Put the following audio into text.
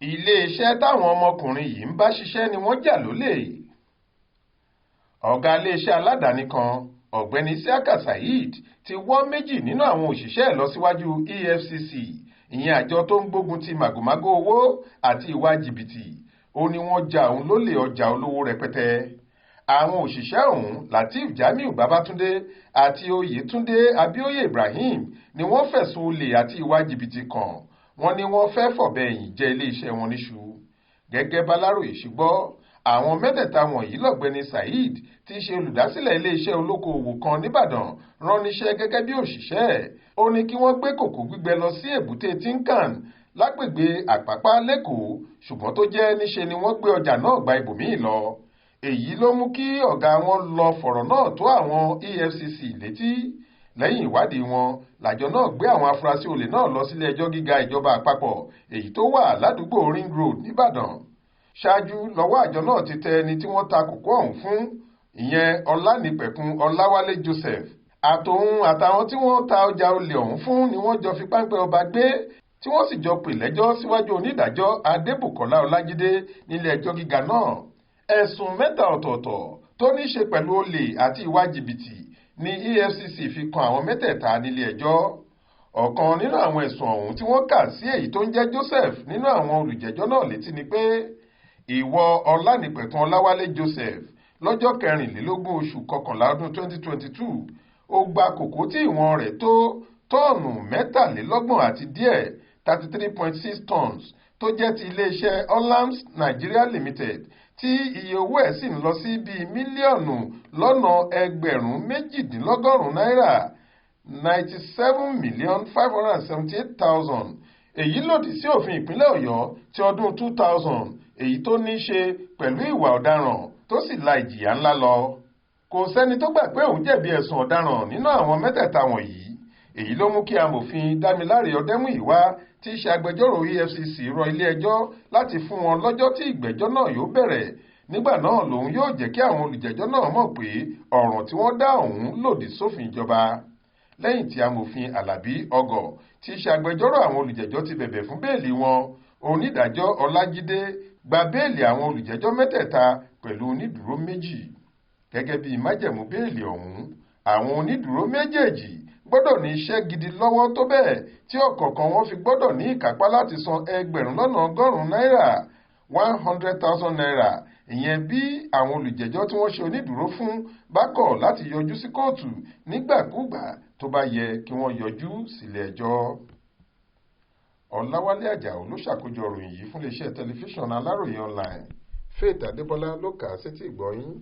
Ilé-iṣẹ́ táwọn ọmọkùnrin yìí ń bá ṣiṣẹ́ ni wọ́n jà lólè. Ọ̀gá ilé-iṣẹ́ aládàáni kan, ọ̀gbẹ́ni Isiaka Saheed, ti wọ́ méjì nínú àwọn òṣìṣẹ́ lọ síwájú EFCC, ìyẹn àjọ tó ń gbógun ti màgòmágó owó àti ìwà jìbìtì. Ó ní wọ́n ja òun lólè ọjà olówó rẹpẹtẹ. Àwọn òṣìṣẹ́ ọ̀hún, Lateef Jamiu Babatunde àti Oyètúndé Abíóyè Ibrahim, ni wọ́n fẹ̀sùn olè àti ìwà jìbìtì kàn. Wọ́n ní wọ́n fẹ́ fọ̀bẹ ẹ̀yìn jẹ ilé-iṣẹ́ wọn níṣu. Gẹ́gẹ́ b'Aláròyé ṣe gbọ́, àwọn mẹ́tẹ̀ẹ̀ta wọ̀nyí lọ̀gbẹ́ni Saheed, tí í ṣe olùdásílẹ̀ ilé-iṣẹ́ olókoòwò kan níbàdàn, rán níṣẹ́ gẹ́gẹ́ bí òṣìṣẹ́. Ó ní kí wọ́n gbé kòkó gbígbẹ lọ sí èbúté Tinkan lágbègbè Àpápá lẹ́kọ̀ọ́, ṣùgbọ́n tó jẹ́ níṣe ni wọ́n gbé ọjà náà gba ibòmíì lọ. Èyí ló mú kí ọ̀gá wọn lọ fọ̀rọ̀ náà tó àwọn EFCC létí. Lẹ́yìn ìwádìí wọn, làjọ náà gbé àwọn afurasí olè náà lọ sílé ẹjọ́ gíga ìjọba àpapọ̀ èyí tó wà ládùúgbò Ring Road nìbàdàn. Ṣáájú lọ́wọ́ àjọ náà ti tẹ ẹni tí wọ́n ta kòkó ọ̀hún fún, ìyẹn Ọlánìpẹ̀kun Ọláwálé Joseph. Àtòun àtàwọn tí wọ́n ta ọjà olè ọ̀hún fún ni wọ́n jọ fi páńpẹ́ ọba gbé, tí wọ́n sì jọ pè lẹ́jọ́ síwájú onídàájọ́ Adébùkọ́lá Ọlájídé nílé ẹjọ́ gíga náà. Ẹ̀sùn mẹ́ta ọ̀tọ̀ọ̀tọ̀ tó ní í ṣe pẹ̀lú olè àti ìwà jìbìtì ni EFCC fi kan àwọn mẹ́tẹ̀ẹ̀ta nílé ẹjọ́. Ọ̀kan nínú àwọn ẹ̀sùn ọ̀hún tí wọ́n kà sí èyí tó ń jẹ́ Joseph nínú àwọn olùjẹ́jọ́ náà létí ni pé ìwọ Ọlánìpẹ̀kun Ọláwálé Joseph lọ́jọ́ 24 oṣù kọkànlá ọdún 2022 ó gba kòkó tí ìwọ̀n rẹ̀ tó tọ́ọ̀nù 23 àti díẹ̀ 33.6 tons tó jẹ́ ti iléeṣẹ́ Olam's Nigeria Limited, tí iye owó ẹ̀ sì ń lọ sí bíi mílíọ̀nù lọ́nà ẹgbẹ̀rún méjìdínlọ́gọ́rùn-ún náírà 97,578,000. Èyí lòdì sí òfin ìpínlẹ̀ Ọ̀yọ́ ti ọdún 2000, èyí tó ní í ṣe pẹ̀lú ìwà ọ̀daràn tó sì la ìjìyà ńlá lọ. Kò sẹ́ni tó gbà pé òun jẹ̀bi ẹ̀sùn ọ̀daràn nínú àwọn mẹ́tẹ̀ẹ̀ta wọ̀nyí. Èyí ló mú kí amòfin Dámiláre Ọdẹ́múyìwá, tí í ṣe agbẹjọ́rò EFCC, rọ ilé-ẹjọ́ láti fún wọn lọ́jọ́ tí ìgbẹ́jọ́ náà yóò bẹ̀rẹ̀. Nígbà náà lòun yóò jẹ́ kí àwọn olùjẹ́jọ́ náà mọ̀ pé ọ̀ràn tí wọ́n dá ọ̀hún lòdì sófin ìjọba. Lẹ́yìn tí amòfin Àlàbí Ọgọ̀, tí í ṣe agbẹjọ́rò àwọn olùjẹ́jọ́, ti bẹ̀bẹ̀ fún béèlì wọn, onídàájọ́ Ọlájídé gba béèlì àwọn olùjẹ́jọ́ mẹ́tẹ̀ẹ̀ta pẹ̀lú onídùúró méjì. Gẹ́gẹ́ bí májẹ̀mú béèlì ọ̀hún, àwọn onídùúró méjèèjì gbọ́dọ̀ ní iṣẹ́ gidi lọ́wọ́ tó bẹ́ẹ̀ tí ọ̀kọ̀ọ̀kan wọn fi gbọ́dọ̀ ní ìkápá láti san ẹgbẹ̀rún lọ́nà ọgọ́rùn-ún náírà 100,000 naira, ìyẹn bí àwọn olùjẹ́jọ́ tí wọ́n ṣe onídùúró fún bá kọ̀ láti yọjú sí kóòtù nígbàkúùgbà tó bá yẹ kí wọ́n yọjú sílé ẹjọ́. Ọláwálé Àjàó ló ṣàkójọ ìròyìn yìí fún iléeṣẹ́ tẹlifíṣàn Aláròyé online. Faith Adébọ́lá ló kà á sétí ìgbọ́ yín.